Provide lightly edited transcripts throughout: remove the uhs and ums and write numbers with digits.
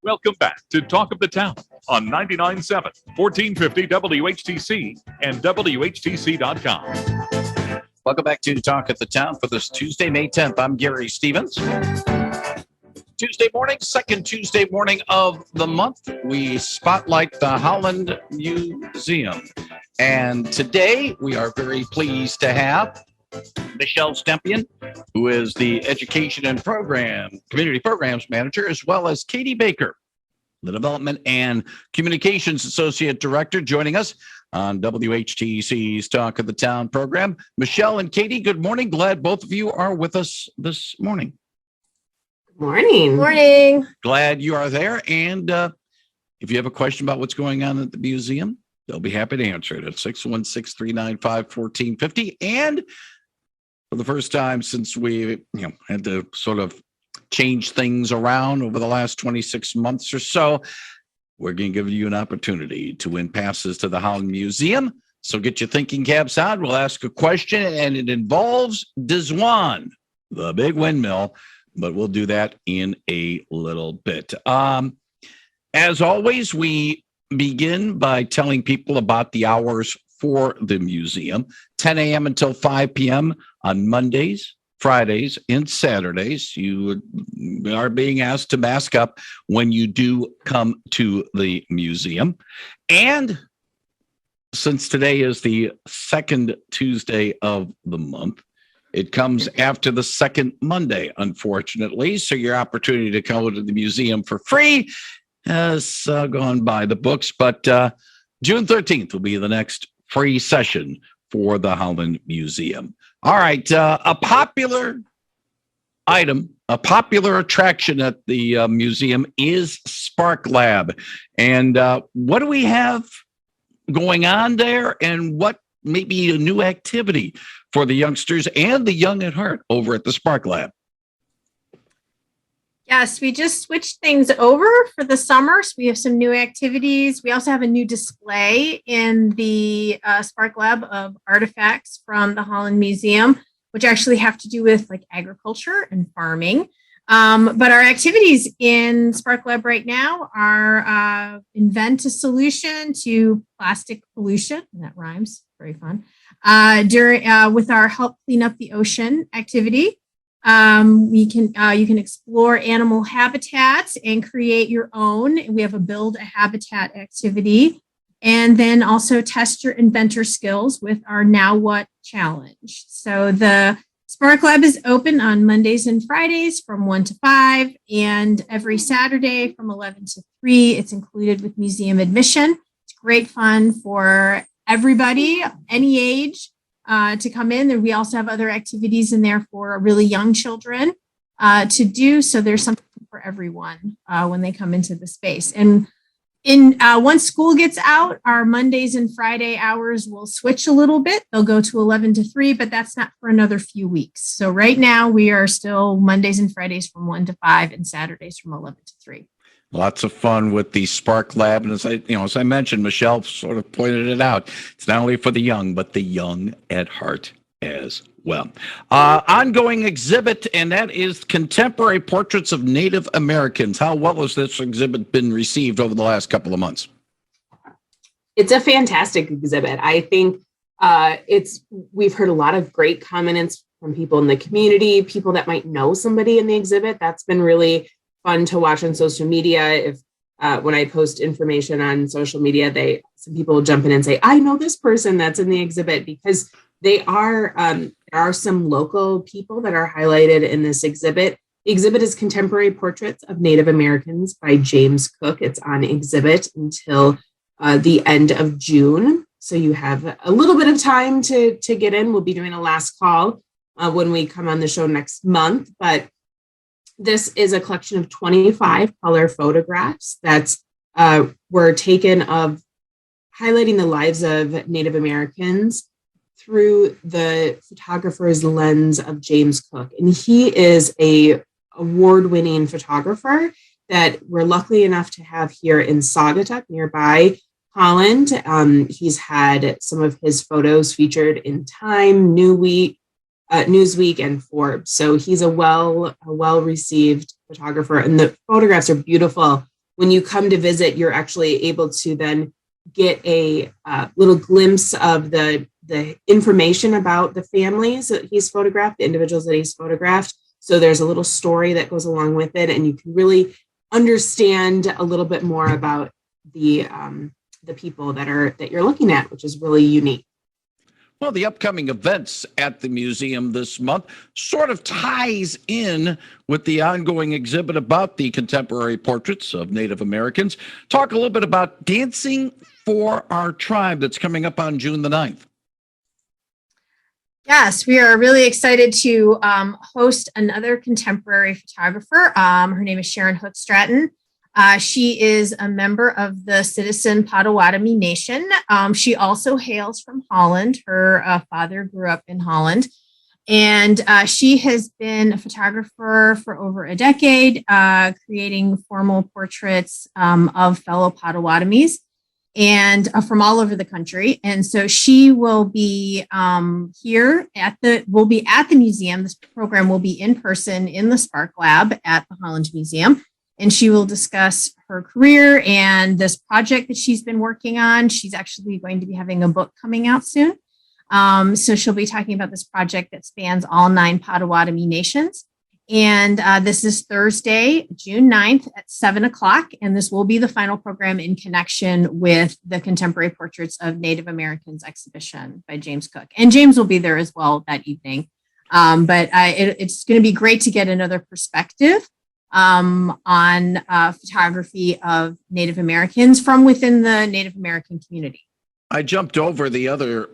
Welcome back to Talk of the Town on 99.7, 1450 WHTC and WHTC.com. Welcome back to Talk of the Town for this Tuesday, May 10th. I'm Gary Stevens. Tuesday morning, second Tuesday morning of the month, we spotlight the Holland Museum. And today we are very pleased to have Michelle Stempien, who is the Education and Community Programs Manager, as well as Katie Baker, the Development and Communications Associate Director, joining us on WHTC's Talk of the Town program. Michelle and Katie, good morning. Glad both of you are with us this morning. Morning. Morning. Glad you are there. And if you have a question about what's going on at the museum, they'll be happy to answer it at 616-395-1450. And for the first time since we had to sort of change things around over the last 26 months or so, we're going to give you an opportunity to win passes to the Holland Museum. So get your thinking caps out. We'll ask a question, and it involves Dizwan, the big windmill, but we'll do that in a little bit. As always, we begin by telling people about the hours for the museum. 10 a.m. until 5 p.m. on Mondays, Fridays, and Saturdays. You are being asked to mask up when you do come to the museum. And since today is the second Tuesday of the month, it comes after the second Monday, unfortunately. So your opportunity to come to the museum for free has gone by the books. But June 13th will be the next free session for the Holland Museum. All right, a popular item, a popular attraction at the museum is Spark Lab. And what do we have going on there, and what may be a new activity for the youngsters and the young at heart over at the Spark Lab? Yes, we just switched things over for the summer. So we have some new activities. We also have a new display in the Spark Lab of artifacts from the Holland Museum, which actually have to do with like agriculture and farming. But our activities in Spark Lab right now are invent a solution to plastic pollution. That rhymes, very fun. With our Help Clean Up the Ocean activity. You can explore animal habitats and create your own. We have a build a habitat activity, and then also test your inventor skills with our Now What challenge. So the Spark Lab is open on Mondays and Fridays from 1 to 5, and every Saturday from 11 to 3. It's included with museum admission. It's great fun for everybody, any age. To come in. And we also have other activities in there for really young children to do. So there's something for everyone when they come into the space. And once school gets out, our Mondays and Friday hours will switch a little bit. They'll go to 11 to 3, but that's not for another few weeks. So right now we are still Mondays and Fridays from 1 to 5 and Saturdays from 11 to 3. Lots of fun with the Spark Lab. And as I mentioned, Michelle sort of pointed it out. It's not only for the young, but the young at heart as well. Ongoing exhibit, and that is Contemporary Portraits of Native Americans. How well has this exhibit been received over the last couple of months? It's a fantastic exhibit. I think we've heard a lot of great comments from people in the community, people that might know somebody in the exhibit. That's been really fun to watch on social media. If when I post information on social media, some people will jump in and say, I know this person that's in the exhibit, because there are some local people that are highlighted in this exhibit. The exhibit is Contemporary Portraits of Native Americans by James Cook. It's on exhibit until the end of June. So you have a little bit of time to get in. We'll be doing a last call when we come on the show next month, but this is a collection of 25 color photographs that were taken of highlighting the lives of Native Americans through the photographer's lens of James Cook. And he is a award-winning photographer that we're lucky enough to have here in Saugatuck, nearby Holland. He's had some of his photos featured in Time, Newsweek, and Forbes. So he's a well-received photographer, and the photographs are beautiful when you come to visit, you're actually able to then get a little glimpse of the information about the families that he's photographed, the individuals that he's photographed. So there's a little story that goes along with it, and you can really understand a little bit more about the people that you're looking at, which is really unique. Well, the upcoming events at the museum this month sort of ties in with the ongoing exhibit about the contemporary portraits of Native Americans. Talk a little bit about Dancing for Our Tribe that's coming up on June the 9th. Yes, we are really excited to host another contemporary photographer. Her name is Sharon Hook-Stratton. She is a member of the Citizen Potawatomi Nation. She also hails from Holland. Her father grew up in Holland. And she has been a photographer for over a decade, creating formal portraits of fellow Potawatomis and from all over the country. And so she will be here at the museum. This program will be in person in the Spark Lab at the Holland Museum. And she will discuss her career and this project that she's been working on. She's actually going to be having a book coming out soon. So she'll be talking about this project that spans all 9 Potawatomi nations. And this is Thursday, June 9th at 7:00. And this will be the final program in connection with the Contemporary Portraits of Native Americans exhibition by James Cook. And James will be there as well that evening. But it's going to be great to get another perspective on photography of Native Americans from within the Native American community. I jumped over the other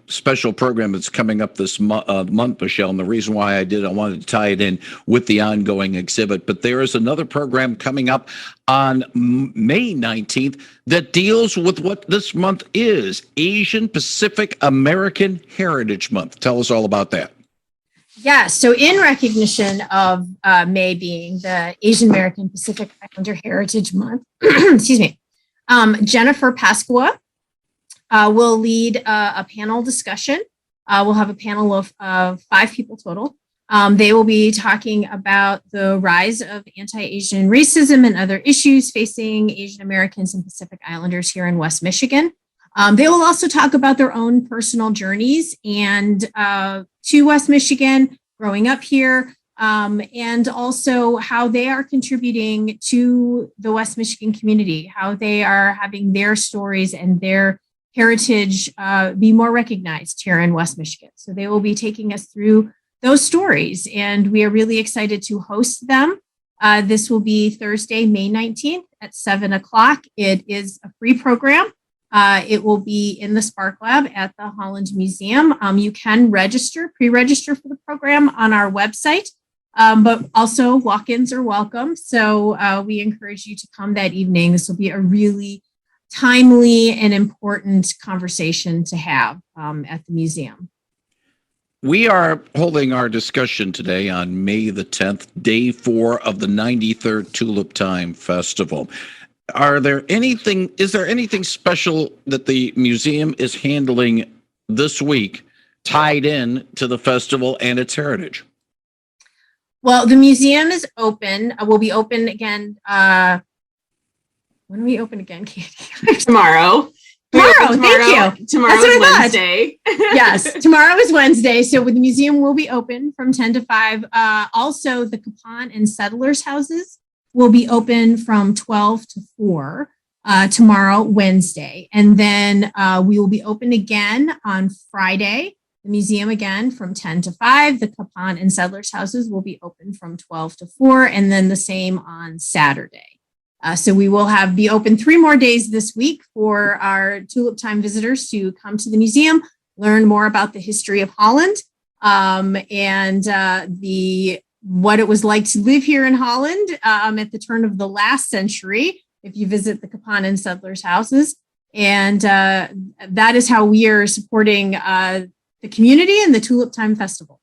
special program that's coming up this month, Michelle, and the reason why I wanted to tie it in with the ongoing exhibit. But there is another program coming up on May 19th that deals with what this month is, Asian Pacific American Heritage Month. Tell us all about that. Yeah, so in recognition of May being the Asian American Pacific Islander Heritage Month, excuse me, Jennifer Pasqua will lead a panel discussion. We'll have a panel of 5 people total. They will be talking about the rise of anti-Asian racism and other issues facing Asian Americans and Pacific Islanders here in West Michigan. They will also talk about their own personal journeys and to West Michigan, growing up here, and also how they are contributing to the West Michigan community, how they are having their stories and their heritage be more recognized here in West Michigan. So they will be taking us through those stories, and we are really excited to host them. This will be Thursday, May 19th at 7:00. It is a free program. It will be in the Spark Lab at the Holland Museum. You can pre-register for the program on our website, but also walk-ins are welcome. So we encourage you to come that evening. This will be a really timely and important conversation to have at the museum. We are holding our discussion today on May the 10th, day 4 of the 93rd Tulip Time Festival. Is there anything special that the museum is handling this week tied in to the festival and its heritage? Well, the museum is open. Will be open again. When are we open again, Katie? Tomorrow. Thank you. Tomorrow is Wednesday. Yes, tomorrow is Wednesday. So the museum will be open from 10 to 5. Also, the Capon and Settlers houses will be open from 12 to 4 tomorrow, Wednesday. And then we will be open again on Friday. The museum again from 10 to 5. The Capon and Settlers houses will be open from 12 to 4. And then the same on Saturday. So we will be open 3 more days this week for our Tulip Time visitors to come to the museum, learn more about the history of Holland and what it was like to live here in Holland at the turn of the last century, if you visit the Capon and Settlers houses. And that is how we are supporting the community and the Tulip Time Festival.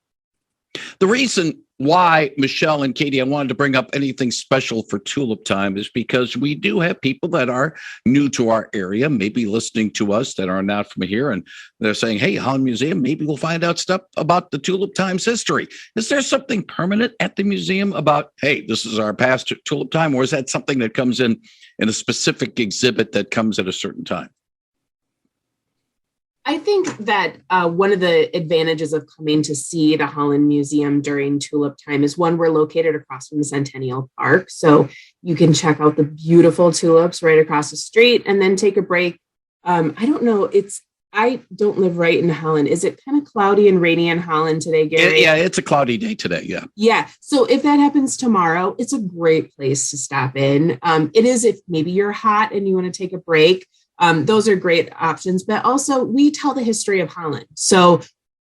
The reason why, Michelle and Katie, I wanted to bring up anything special for Tulip Time is because we do have people that are new to our area, maybe listening to us that are not from here, and they're saying, hey, Holland Museum, maybe we'll find out stuff about the Tulip Time's history. Is there something permanent at the museum about, hey, this is our past Tulip Time, or is that something that comes in a specific exhibit that comes at a certain time? I think that one of the advantages of coming to see the Holland Museum during Tulip Time is, one, we're located across from the Centennial Park. So you can check out the beautiful tulips right across the street and then take a break. I don't know. I don't live right in Holland. Is it kind of cloudy and rainy in Holland today, Gary? Yeah, it's a cloudy day today. Yeah. Yeah. So if that happens tomorrow, it's a great place to stop in. It is if maybe you're hot and you want to take a break. Those are great options, but also we tell the history of Holland. So,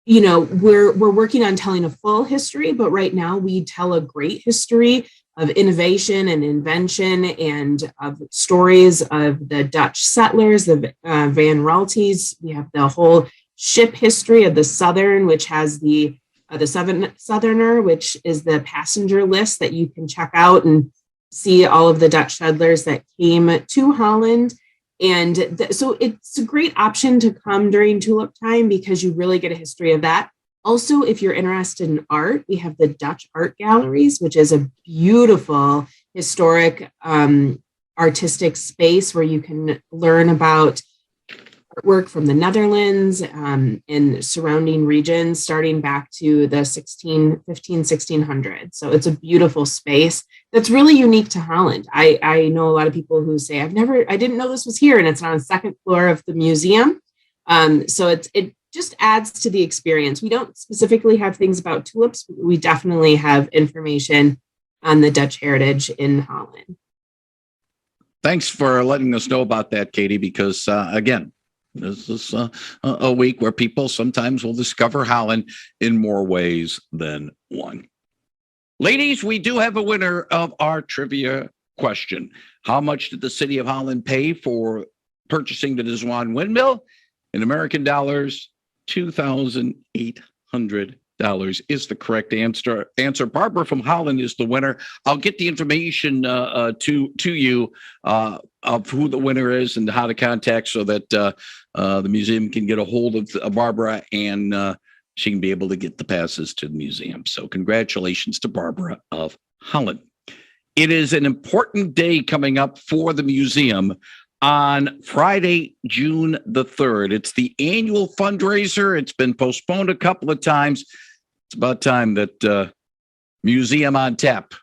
we're working on telling a full history, but right now we tell a great history of innovation and invention and of stories of the Dutch settlers, the Van Ralties. We have the whole ship history of the Southern, which has the Southerner, which is the passenger list that you can check out and see all of the Dutch settlers that came to Holland. And so it's a great option to come during Tulip Time because you really get a history of that. Also, if you're interested in art, we have the Dutch art galleries, which is a beautiful historic artistic space where you can learn about artwork from the Netherlands and surrounding regions, starting back to the 1600s. So it's a beautiful space that's really unique to Holland. I know a lot of people who say, I didn't know this was here, and it's on the second floor of the museum. So it just adds to the experience. We don't specifically have things about tulips, but we definitely have information on the Dutch heritage in Holland. Thanks for letting us know about that, Katie, because again, this is a week where people sometimes will discover Holland in more ways than one. Ladies, we do have a winner of our trivia question. How much did the city of Holland pay for purchasing the Deswan windmill? In American dollars, $2,800 is the correct answer. Barbara from Holland is the winner. I'll get the information to you of who the winner is and how to contact so that the museum can get a hold of Barbara and she can be able to get the passes to the museum. So congratulations to Barbara of Holland. It is an important day coming up for the museum on Friday, June the 3rd. It's the annual fundraiser. It's been postponed a couple of times. It's about time that Museum on Tap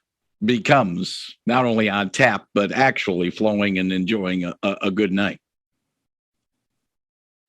becomes not only on tap, but actually flowing and enjoying a good night.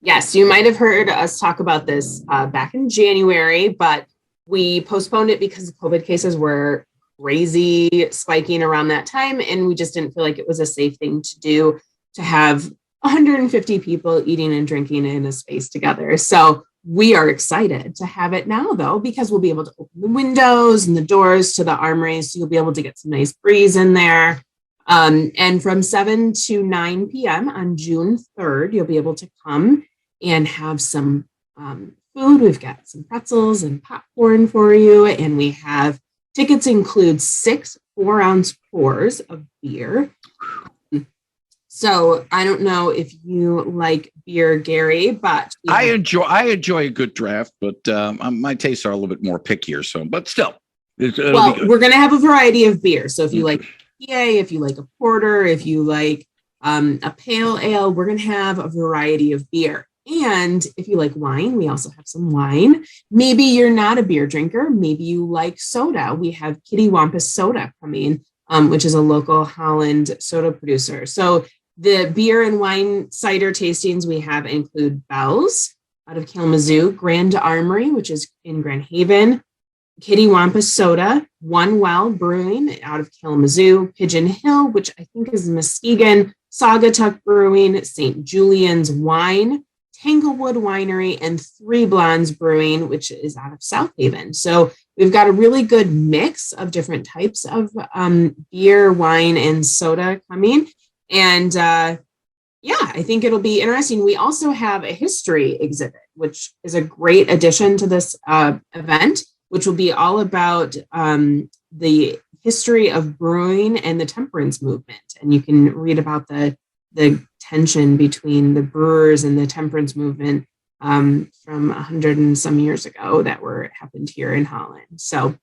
Yes, you might have heard us talk about this back in January, but we postponed it because the COVID cases were crazy spiking around that time, and we just didn't feel like it was a safe thing to do to have 150 people eating and drinking in a space together. So we are excited to have it now, though, because we'll be able to open the windows and the doors to the armory, so you'll be able to get some nice breeze in there. And from 7 to 9 p.m. on June 3rd, you'll be able to come and have some food. We've got some pretzels and popcorn for you. And we have tickets include 6 4-ounce pours of beer. So I don't know if you like beer, Gary, but I enjoy a good draft, but my tastes are a little bit more pickier. So, but still, well, we're going to have a variety of beer. So if you like IPA, if you like a porter, if you like a pale ale, we're going to have a variety of beer. And if you like wine, we also have some wine. Maybe you're not a beer drinker. Maybe you like soda. We have Kitty Wampus Soda coming, which is a local Holland soda producer. So the beer and wine cider tastings we have include Bell's out of Kalamazoo, Grand Armory, which is in Grand Haven, Kitty Wampus Soda, One Well Brewing out of Kalamazoo, Pigeon Hill, which I think is Muskegon, Saugatuck Brewing, St. Julian's Wine, Tanglewood Winery, and Three Blondes Brewing, which is out of South Haven. So we've got a really good mix of different types of beer, wine, and soda coming. And I think it'll be interesting. We also have a history exhibit, which is a great addition to this event. which will be all about the history of brewing and the temperance movement. And you can read about the tension between the brewers and the temperance movement from 100 and some years ago that happened here in Holland. So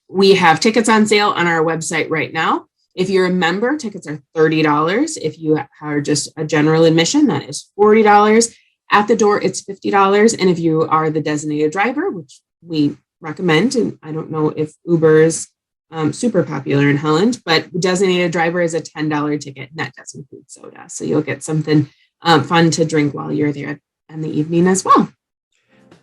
we have tickets on sale on our website right now. If you're a member, tickets are $30. If you are just a general admission, that is $40. At the door, it's $50. And if you are the designated driver, which we recommend, and I don't know if Uber is super popular in Holland, but designated driver is a $10 ticket, and that does include soda. So you'll get something fun to drink while you're there in the evening as well.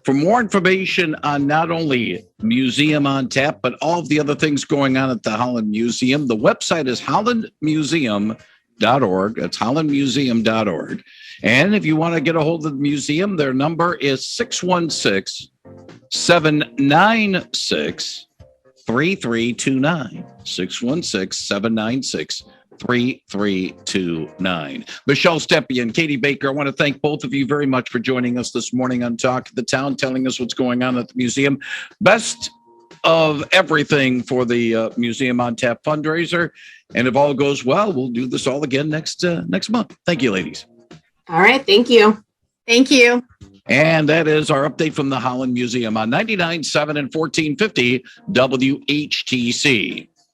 For more information on not only Museum on Tap, but all of the other things going on at the Holland Museum, the website is hollandmuseum.org. That's hollandmuseum.org. And if you want to get a hold of the museum, their number is 616-796-3329. 616-796-3329. Michelle Stempien, Katie Baker, I want to thank both of you very much for joining us this morning on Talk of the Town, telling us what's going on at the museum. Best of everything for the Museum on Tap fundraiser. And if all goes well, we'll do this all again next month. Thank you, ladies. All right. Thank you. Thank you. And that is our update from the Holland Museum on 99.7 and 1450 WHTC.